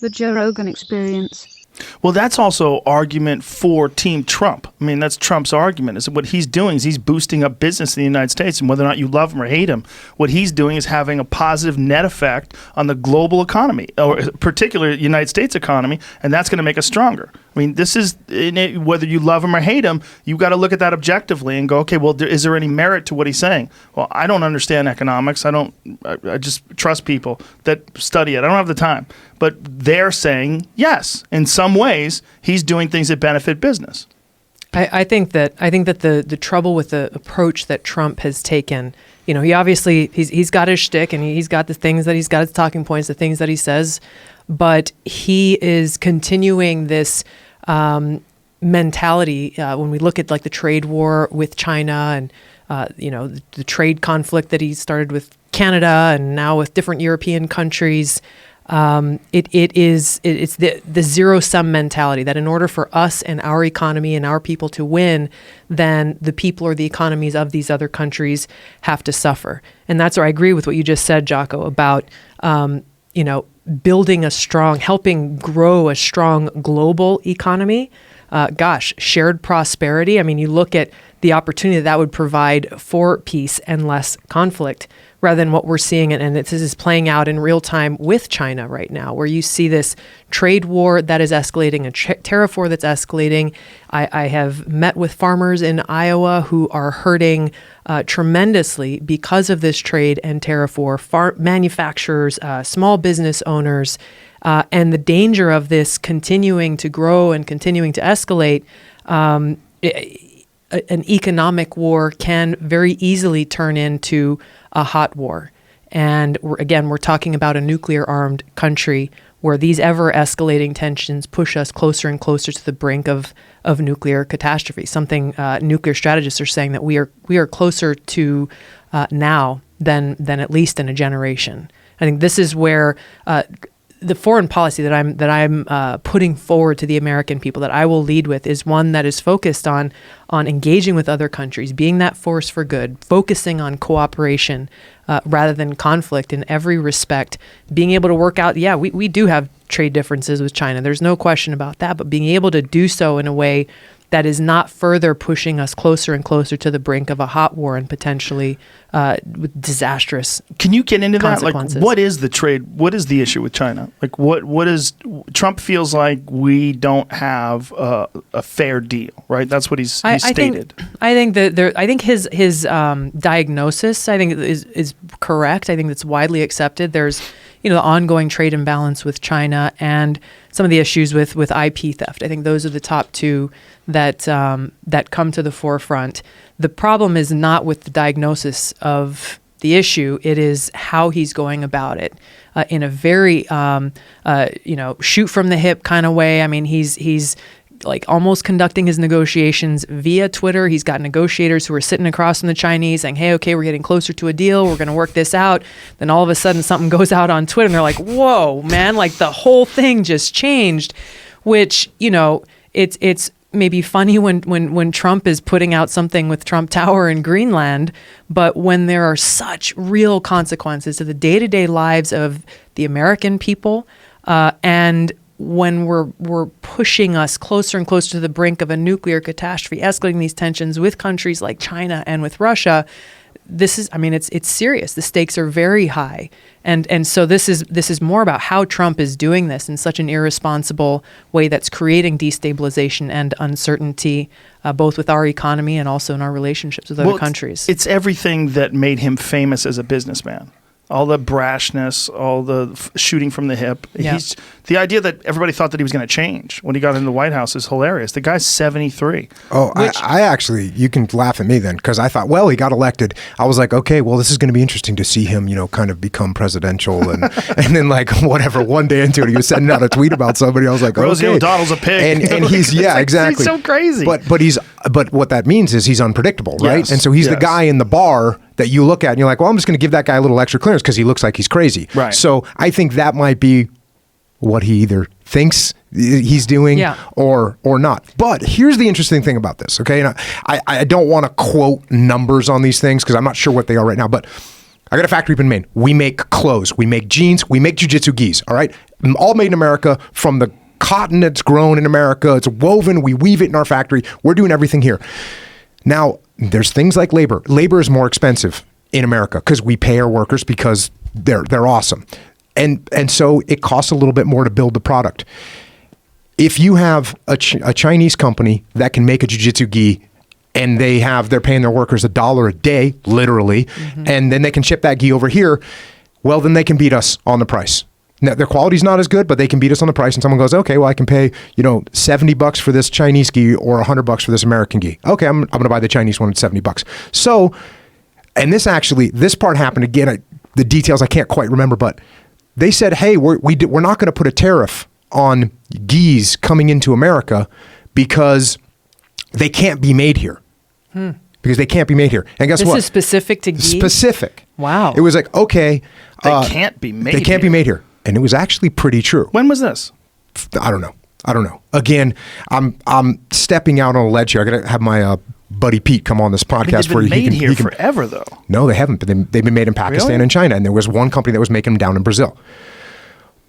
The Joe Rogan Experience. Well, that's also argument for Team Trump. I mean, that's Trump's argument. Is what he's doing is he's boosting up business in the United States, and whether or not you love him or hate him, what he's doing is having a positive net effect on the global economy, or particularly the United States economy, and that's going to make us stronger. I mean, this is, whether you love him or hate him, you've got to look at that objectively and go, okay, well, is there any merit to what he's saying? Well, I don't understand economics. I just trust people that study it. I don't have the time. But they're saying, yes, in some ways, he's doing things that benefit business. I think that the trouble with the approach that Trump has taken, he obviously, he's got his shtick and he's got the things that he's got his talking points, the things that he says, but he is continuing this mentality when we look at like the trade war with China and the trade conflict that he started with Canada and now with different European countries. It's the zero-sum mentality that in order for us and our economy and our people to win, then the people or the economies of these other countries have to suffer. And that's where I agree with what you just said, Jocko, about building helping grow a strong global economy. Shared prosperity. I mean, you look at the opportunity that would provide for peace and less conflict, rather than what we're seeing, and this is playing out in real time with China right now, where you see this trade war that is escalating, a tariff war that's escalating. I have met with farmers in Iowa who are hurting tremendously because of this trade and tariff war, manufacturers, small business owners, and the danger of this continuing to grow and continuing to escalate. An economic war can very easily turn into a hot war. And we're talking about a nuclear-armed country where these ever-escalating tensions push us closer and closer to the brink of nuclear catastrophe. Something nuclear strategists are saying that we are closer to now than at least in a generation. I think this is where the foreign policy that I'm putting forward to the American people, that I will lead with, is one that is focused on engaging with other countries, being that force for good, focusing on cooperation rather than conflict in every respect, being able to work out. Yeah, we do have trade differences with China. There's no question about that, but being able to do so in a way that is not further pushing us closer and closer to the brink of a hot war and potentially with disastrous consequences. Can you get into that? Like, what is the trade? What is the issue with China? Like, what is Trump feels like we don't have a fair deal, right? That's what he's stated. I think his diagnosis, I think, is correct. I think that's widely accepted. There's the ongoing trade imbalance with China and some of the issues with IP theft. I think those are the top two that come to the forefront. The problem is not with the diagnosis of the issue; it is how he's going about it in a very shoot from the hip kind of way. I mean, he's like almost conducting his negotiations via Twitter. He's got negotiators who are sitting across from the Chinese saying, hey, okay, we're getting closer to a deal. We're going to work this out. Then all of a sudden something goes out on Twitter and they're like, whoa, man, like the whole thing just changed, which, it's maybe funny when Trump is putting out something with Trump Tower in Greenland, but when there are such real consequences to the day-to-day lives of the American people, and when we're pushing us closer and closer to the brink of a nuclear catastrophe, escalating these tensions with countries like China and with Russia, it's serious. The stakes are very high. And so this is more about how Trump is doing this in such an irresponsible way that's creating destabilization and uncertainty, both with our economy and also in our relationships with other countries. It's everything that made him famous as a businessman. All the brashness, all the shooting from the hip. Yeah. The idea that everybody thought that he was going to change when he got into the White House is hilarious. The guy's 73. Oh, I actually, you can laugh at me then, because I thought, well, he got elected. I was like, okay, well, this is going to be interesting to see him, kind of become presidential. And and then one day into it, he was sending out a tweet about somebody. I was like, Rosie okay. O'Donnell's a pig. And he's, exactly. He's so crazy. But what that means is he's unpredictable, right? Yes, and so he's the guy in the bar that you look at and you're like, well, I'm just going to give that guy a little extra clearance because he looks like he's crazy. Right. So I think that might be what he either thinks he's doing or not. But here's the interesting thing about this, okay? And I don't want to quote numbers on these things because I'm not sure what they are right now, but I got a factory up in Maine. We make clothes. We make jeans. We make jiu-jitsu gis, all right? all made in America from the cotton that's grown in America. It's woven. We weave it in our factory. We're doing everything here. Now, there's things like labor. Labor is more expensive in America because we pay our workers because they're awesome. And so it costs a little bit more to build the product. If you have a Chinese company that can make a jiu-jitsu gi and they're paying their workers $1 a day, literally, and then they can ship that gi over here, well, then they can beat us on the price. Now, their quality's not as good, but they can beat us on the price. And someone goes, okay, well, I can pay, $70 for this Chinese gi or $100 for this American gi. Okay, I'm going to buy the Chinese one at $70. So, and this part happened again. The details I can't quite remember, but they said, hey, we're not going to put a tariff on gis coming into America because they can't be made here. Because they can't be made here. And guess what? This is specific to gi? Specific. Wow. It was like, okay. They can't be made They can't be made here. And it was actually pretty true. When was this? I don't know. Again, I'm stepping out on a ledge here. I got to have my buddy Pete come on this podcast they've been made here forever, though. No, they haven't. But they've been made in Pakistan Really? and China. And there was one company that was making them down in Brazil.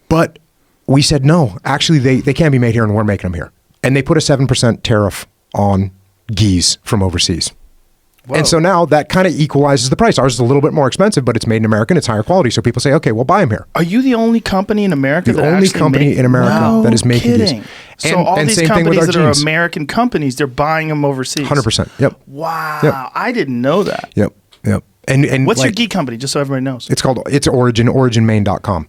But we said, no, actually, they can't be made here and we're making them here. And they put a 7% tariff on gis from overseas. Whoa. And so now that kind of equalizes the price. Ours is a little bit more expensive, but it's made in America and it's higher quality. So people say, okay, we'll buy them here. Are you the only company in America The only company in America that is making kidding. these. So all and these same thing with companies our that are jeans. American companies, they're buying them overseas. 100%. Yep. Wow. Yep. I didn't know that. Yep. And What's your like, gi company, just so everybody knows? It's Origin, originmain.com.